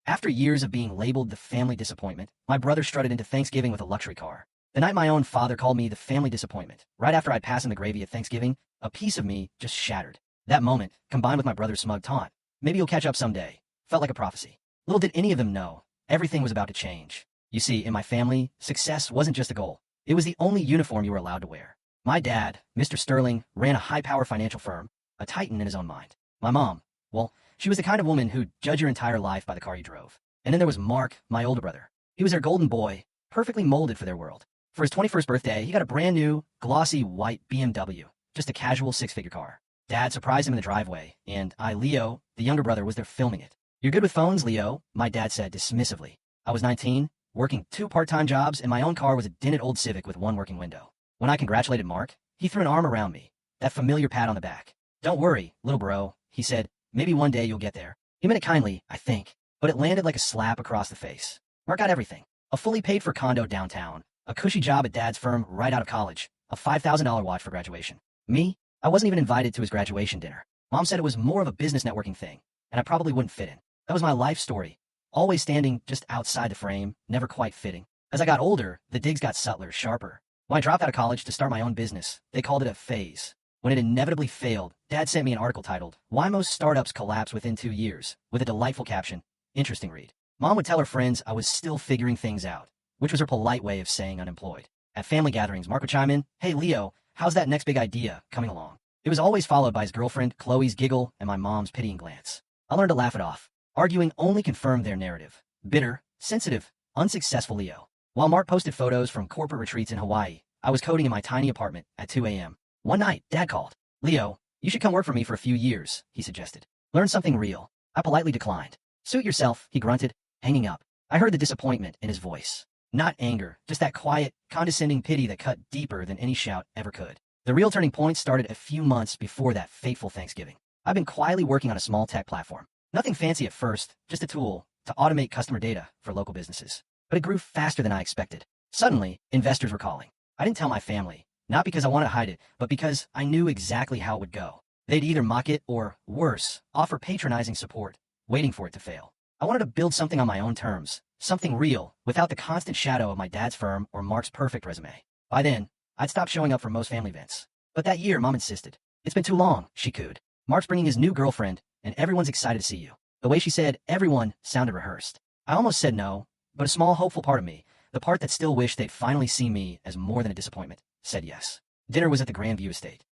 After years of being labeled the family disappointment, my brother strutted into Thanksgiving with a luxury car. The night my own father called me the family disappointment, right after I'd passed him the gravy at Thanksgiving, a piece of me just shattered. That moment, combined with my brother's smug taunt, maybe you'll catch up someday, felt like a prophecy. Little did any of them know, everything was about to change. You see, in my family, success wasn't just a goal. It was the only uniform you were allowed to wear. My dad, Mr. Sterling, ran a high-power financial firm, a titan in his own mind. My mom, well, she was the kind of woman who'd judge your entire life by the car you drove. And then there was Mark, my older brother. He was their golden boy, perfectly molded for their world. For his 21st birthday, he got a brand new, glossy white BMW, just a casual six-figure car. Dad surprised him in the driveway, and I, Leo, the younger brother, was there filming it. "You're good with phones, Leo," my dad said dismissively. I was 19, working 2 part-time jobs, and my own car was a dented old Civic with 1 working window. When I congratulated Mark, he threw an arm around me, that familiar pat on the back. "Don't worry, little bro," he said. "Maybe one day you'll get there." He meant it kindly, I think, but it landed like a slap across the face. Mark got everything. A fully paid-for condo downtown, a cushy job at Dad's firm right out of college, a $5,000 watch for graduation. Me? I wasn't even invited to his graduation dinner. Mom said it was more of a business networking thing, and I probably wouldn't fit in. That was my life story. Always standing just outside the frame, never quite fitting. As I got older, the digs got subtler, sharper. When I dropped out of college to start my own business, they called it a phase. When it inevitably failed, Dad sent me an article titled, "Why Most Startups Collapse Within 2 Years," with a delightful caption. Interesting read. Mom would tell her friends I was still figuring things out, which was her polite way of saying unemployed. At family gatherings, Mark would chime in, "Hey, Leo, how's that next big idea coming along?" It was always followed by his girlfriend, Chloe's giggle, and my mom's pitying glance. I learned to laugh it off. Arguing only confirmed their narrative. Bitter, sensitive, unsuccessful Leo. While Mark posted photos from corporate retreats in Hawaii, I was coding in my tiny apartment at 2 a.m. One night, Dad called. "Leo, you should come work for me for a few years," he suggested. "Learn something real." I politely declined. "Suit yourself," he grunted, hanging up. I heard the disappointment in his voice. Not anger, just that quiet, condescending pity that cut deeper than any shout ever could. The real turning point started a few months before that fateful Thanksgiving. I've been quietly working on a small tech platform. Nothing fancy at first, just a tool to automate customer data for local businesses. But it grew faster than I expected. Suddenly, investors were calling. I didn't tell my family, not because I wanted to hide it, but because I knew exactly how it would go. They'd either mock it or, worse, offer patronizing support, waiting for it to fail. I wanted to build something on my own terms, something real, without the constant shadow of my dad's firm or Mark's perfect resume. By then, I'd stopped showing up for most family events. But that year, Mom insisted. "It's been too long," she cooed. "Mark's bringing his new girlfriend, and everyone's excited to see you." The way she said everyone sounded rehearsed. I almost said no, but a small hopeful part of me, the part that still wished they'd finally see me as more than a disappointment, said yes. Dinner was at the Grandview Estate.